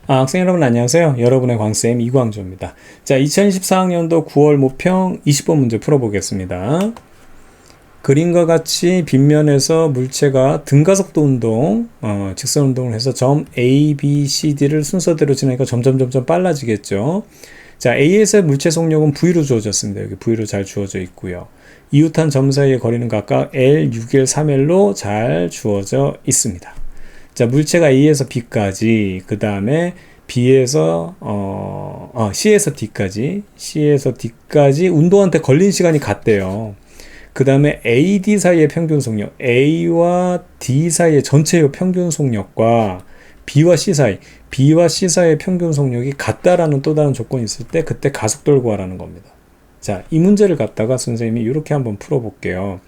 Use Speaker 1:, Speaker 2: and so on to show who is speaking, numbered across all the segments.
Speaker 1: 학생 여러분 안녕하세요. 여러분의 광쌤 이광조입니다. 자, 2024학년도 9월 모평 20번 문제 풀어보겠습니다. 그림과 같이 빗면에서 물체가 등가속도 운동, 직선 운동을 해서 점 A, B, C, D를 순서대로 지나니까 점점 빨라지겠죠. 자, A에서의 물체 속력은 V로 주어졌습니다. 여기 V로 잘 주어져 있고요. 이웃한 점 사이의 거리는 각각 L, 6L, 3L로 잘 주어져 있습니다. 자, 물체가 A에서 B까지, 그 다음에 B에서, C에서 D까지 운동한테 걸린 시간이 같대요. 그 다음에 A, D 사이의 평균 속력, A와 D 사이의 전체의 평균 속력과 B와 C 사이의 평균 속력이 같다라는 또 다른 조건이 있을 때 그때 가속도를 구하라는 겁니다. 자, 이 문제를 갖다가 선생님이 이렇게 한번 풀어볼게요.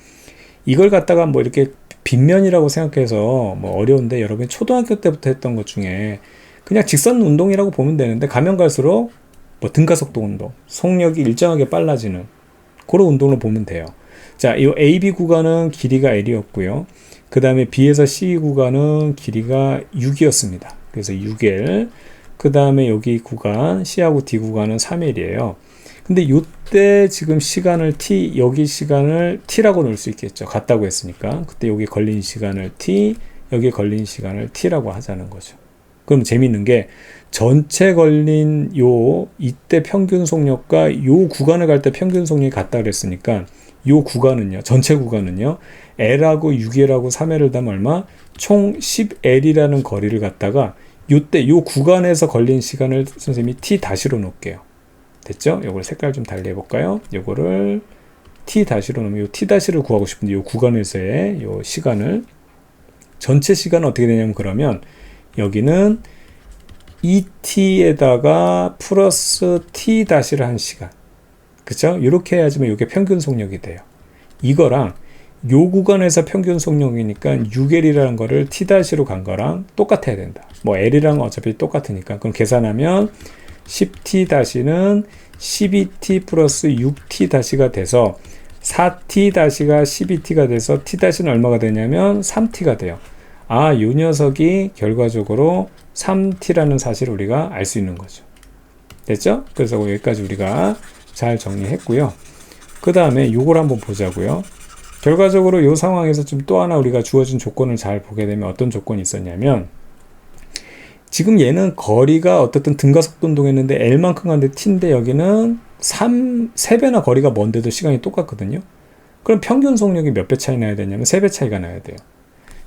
Speaker 1: 이걸 갖다가 뭐 이렇게 빗면이라고 생각해서 뭐 어려운데 여러분이 초등학교 때부터 했던 것 중에 그냥 직선 운동이라고 보면 되는데 가면 갈수록 뭐 등가속도 운동, 속력이 일정하게 빨라지는 그런 운동을 보면 돼요. 자, 이 AB 구간은 길이가 L이었고요. 그 다음에 B에서 C 구간은 길이가 6이었습니다. 그래서 6L. 그 다음에 여기 구간, C하고 D 구간은 3L이에요. 근데 요때 지금 시간을 T, 여기 시간을 T라고 놓을 수 있겠죠. 같다고 했으니까. 그때 여기 걸린 시간을 T, 여기 걸린 시간을 T라고 하자는 거죠. 그럼 재밌는 게 전체 걸린 이때 평균 속력과 요 구간을 갈 때 평균 속력이 같다 그랬으니까 요 구간은요, 전체 구간은요, L하고 6L하고 3L을 더하면 얼마? 총 10L이라는 거리를 갖다가 요때 요 구간에서 걸린 시간을 선생님이 T 다시로 놓을게요. 됐죠? 요걸 색깔 좀 달리 해볼까요? 요거를 T 다시로 놓으면 요 T 다시를 구하고 싶은데 요 구간에서의 요 시간을 전체 시간은 어떻게 되냐면 그러면 여기는 ET에다가 플러스 T 다시를 한 시간. 그쵸? 이렇게 해야지만 이게 평균 속력이 돼요. 이거랑 요 구간에서 평균 속력이니까 6L이라는 거를 T 다시로 간 거랑 똑같아야 된다. 뭐 L이랑 어차피 똑같으니까. 그럼 계산하면 10T 다시는 12T 플러스 6T 다시가 돼서 4T 다시가 12T가 돼서 T 다시는 얼마가 되냐면 3T가 돼요. 요 녀석이 결과적으로 3T라는 사실을 우리가 알 수 있는 거죠. 됐죠? 그래서 여기까지 우리가 잘 정리했고요. 그 다음에 요걸 한번 보자고요. 결과적으로 이 상황에서 좀 또 하나 우리가 주어진 조건을 잘 보게 되면 어떤 조건이 있었냐면 지금 얘는 거리가 어떻든 등가속도 운동했는데 L만큼 갔는데 T인데 여기는 3배나 거리가 먼데도 시간이 똑같거든요. 그럼 평균 속력이 몇 배 차이 나야 되냐면 3배 차이가 나야 돼요.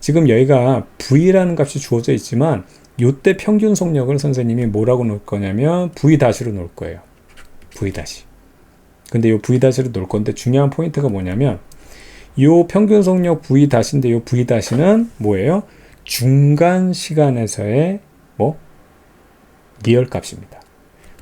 Speaker 1: 지금 여기가 V라는 값이 주어져 있지만 요때 평균 속력을 선생님이 뭐라고 놓을 거냐면 V 다시로 놓을 거예요. V 다시. 근데 요 V 다시로 놓을 건데 중요한 포인트가 뭐냐면 요 평균 속력 V 다시인데 요 V 다시는 뭐예요? 중간 시간에서의 리얼 값입니다.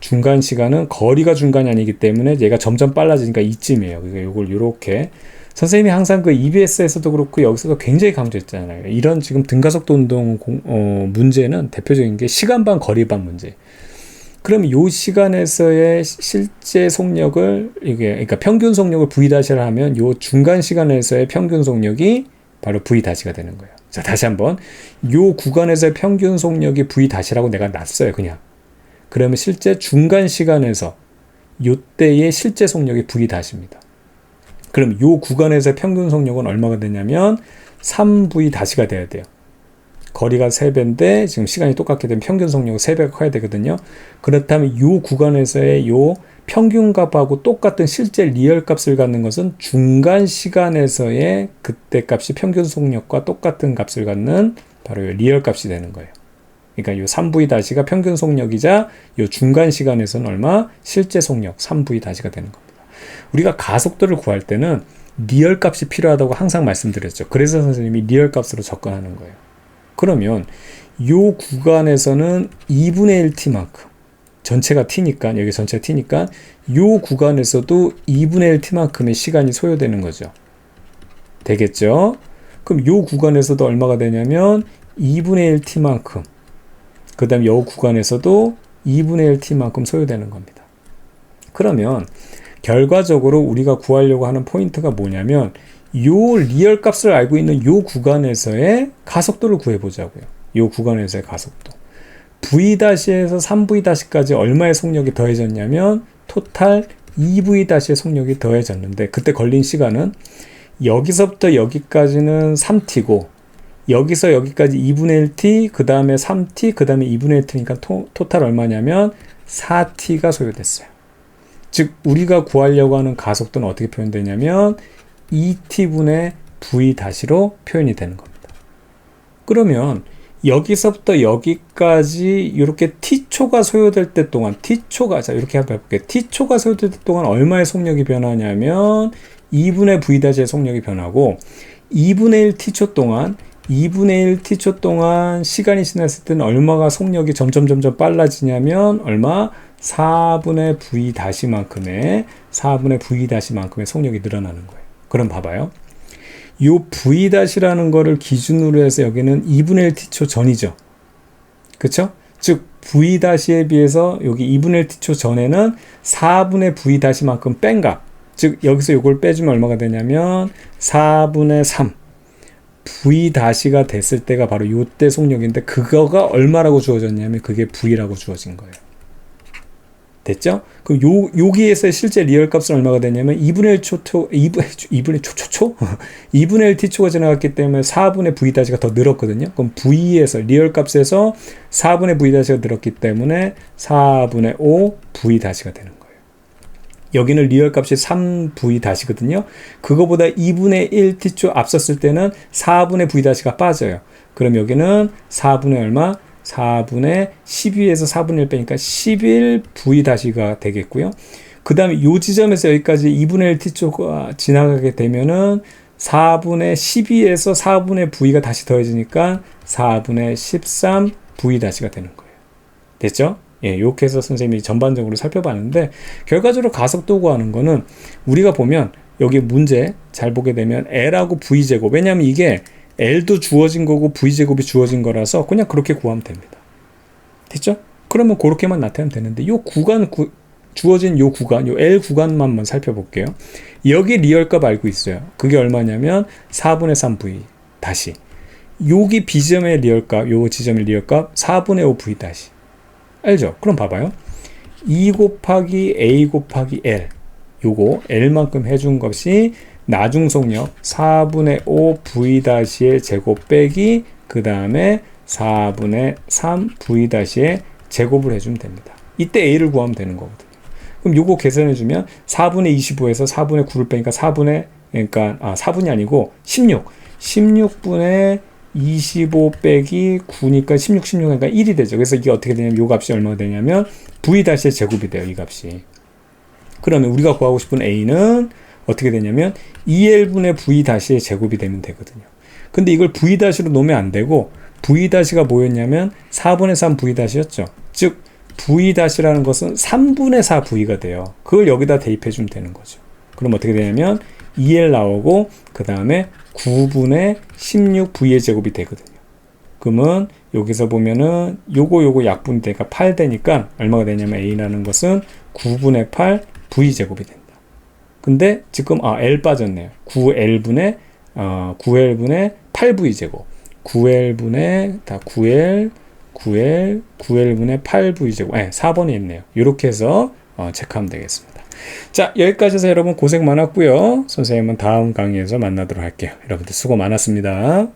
Speaker 1: 중간 시간은 거리가 중간이 아니기 때문에 얘가 점점 빨라지니까 이쯤이에요. 그러니까 요걸 요렇게 선생님이 항상 그 EBS에서도 그렇고 여기서도 굉장히 강조했잖아요. 이런 지금 등가속도 운동 문제는 대표적인 게 시간반 거리반 문제. 그럼 이 시간에서의 실제 속력을 그러니까 평균 속력을 V 다시를 하면 이 중간 시간에서의 평균 속력이 바로 V 다시가 되는 거예요. 자, 다시 한번 이 구간에서의 평균 속력이 V 다시라고 내가 놨어요, 그냥. 그러면 실제 중간 시간에서 이때의 실제 속력이 V 다시입니다. 그럼 이 구간에서의 평균 속력은 얼마가 되냐면 3V 다시가 돼야 돼요. 거리가 3배인데 지금 시간이 똑같게 되면 평균 속력은 3배가 커야 되거든요. 그렇다면 이 구간에서의 이 평균 값하고 똑같은 실제 리얼 값을 갖는 것은 중간 시간에서의 그때 값이 평균 속력과 똑같은 값을 갖는 바로 이 리얼 값이 되는 거예요. 그러니까 이 3V 다시가 평균 속력이자 이 중간 시간에서는 얼마? 실제 속력 3V 다시가 되는 겁니다. 우리가 가속도를 구할 때는 리얼 값이 필요하다고 항상 말씀드렸죠. 그래서 선생님이 리얼 값으로 접근하는 거예요. 그러면 이 구간에서는 2분의 1t만큼 전체가 t니까 여기 전체가 t니까 이 구간에서도 2분의 1t만큼의 시간이 소요되는 거죠. 되겠죠? 그럼 이 구간에서도 얼마가 되냐면 2분의 1t만큼 그 다음에 이 구간에서도 2분의 1t만큼 소요되는 겁니다. 그러면 결과적으로 우리가 구하려고 하는 포인트가 뭐냐면 요 리얼 값을 알고 있는 요 구간에서의 가속도를 구해보자고요. 요 구간에서의 가속도. V-에서 3V-까지 얼마의 속력이 더해졌냐면 토탈 2V-의 속력이 더해졌는데 그때 걸린 시간은 여기서부터 여기까지는 3t고 여기서 여기까지 2분의 1t, 그 다음에 3t, 그 다음에 2분의 1t니까 토탈 얼마냐면 4t가 소요됐어요. 즉 우리가 구하려고 하는 가속도는 어떻게 표현되냐면 2t분의 v-로 표현이 되는 겁니다. 그러면 여기서부터 여기까지 이렇게 t초가 소요될 때 동안 t초가, 자 이렇게 한번 해볼게요. t초가 소요될 때 동안 얼마의 속력이 변하냐면 2분의 v-의 속력이 변하고 2분의 1t초 동안 2분의 1t초 동안 시간이 지났을 때는 얼마가 속력이 점점 빨라지냐면 얼마? 4분의 v-만큼의 4분의 v-만큼의 속력이 늘어나는 거예요. 그럼 봐봐요. 요 v-라는 거를 기준으로 해서 여기는 2분의 1t초 전이죠. 그쵸? 즉 v-에 비해서 여기 2분의 1t초 전에는 4분의 v-만큼 뺀 값. 즉 여기서 요걸 빼주면 얼마가 되냐면 4분의 3 v-가 됐을 때가 바로 요때 속력인데 그거가 얼마라고 주어졌냐면 그게 v라고 주어진 거예요. 됐죠? 그럼 여기에서 실제 리얼 값은 얼마가 되냐면 2분의 2분의 1t초가 지나갔기 때문에 4분의 v-가 더 늘었거든요. 그럼 v에서 리얼 값에서 4분의 v-가 늘었기 때문에 4분의 5 v-가 되는 거예요. 여기는 리얼 값이 3v-거든요. 그거보다 2분의 1t초 앞섰을 때는 4분의 v-가 빠져요. 그럼 여기는 4분의 얼마? 4분의 12에서 4분의 1 빼니까 11v-가 되겠고요. 그 다음에 이 지점에서 여기까지 2분의 1t초가 지나가게 되면은 4분의 12에서 4분의 v가 다시 더해지니까 4분의 13v-가 되는 거예요. 됐죠? 예, 이렇게 해서 선생님이 전반적으로 살펴봤는데 결과적으로 가속도 구하는 거는 우리가 보면 여기 문제 잘 보게 되면 L하고 V제곱, 왜냐하면 이게 L도 주어진 거고 V제곱이 주어진 거라서 그냥 그렇게 구하면 됩니다. 됐죠? 그러면 그렇게만 나타내면 되는데 요 구간 주어진 요 구간, 요 L 구간만 한번 살펴볼게요. 여기 리얼값 알고 있어요. 그게 얼마냐면 4분의 3V 다시 여기 B지점의 리얼값, 요 지점의 리얼값 4분의 5V 다시 알죠? 그럼 봐봐요. 2 곱하기 A 곱하기 L 요거 L만큼 해준 것이 나중속력 4분의 5V-의 제곱 빼기 그 다음에 4분의 3V-의 제곱을 해주면 됩니다. 이때 A를 구하면 되는 거거든요. 그럼 요거 계산해주면 4분의 25에서 4분의 9를 빼니까 4분이 아니고 16분의 25 빼기 9니까 16하니까 1이 되죠. 그래서 이게 어떻게 되냐면 요 값이 얼마가 되냐면 V-의 제곱이 돼요. 이 값이. 그러면 우리가 구하고 싶은 A는 어떻게 되냐면 2L분의 V-의 제곱이 되면 되거든요. 근데 이걸 V-로 놓으면 안 되고 V-가 뭐였냐면 4분의 3 V-였죠. 즉 V-라는 것은 3분의 4 V가 돼요. 그걸 여기다 대입해 주면 되는 거죠. 그럼 어떻게 되냐면 2L 나오고 그 다음에 9분의 16V의 제곱이 되거든요. 그러면 여기서 보면은 요거 약분이 되니까 8 되니까 얼마가 되냐면 A라는 것은 9분의 8 V제곱이 된다. 근데 지금 L 빠졌네요. 9L분의 8V제곱 9L분의 9L분의 8V제곱 4번이 있네요. 이렇게 해서 체크하면 되겠습니다. 자, 여기까지 해서 여러분 고생 많았고요. 선생님은 다음 강의에서 만나도록 할게요. 여러분들 수고 많았습니다.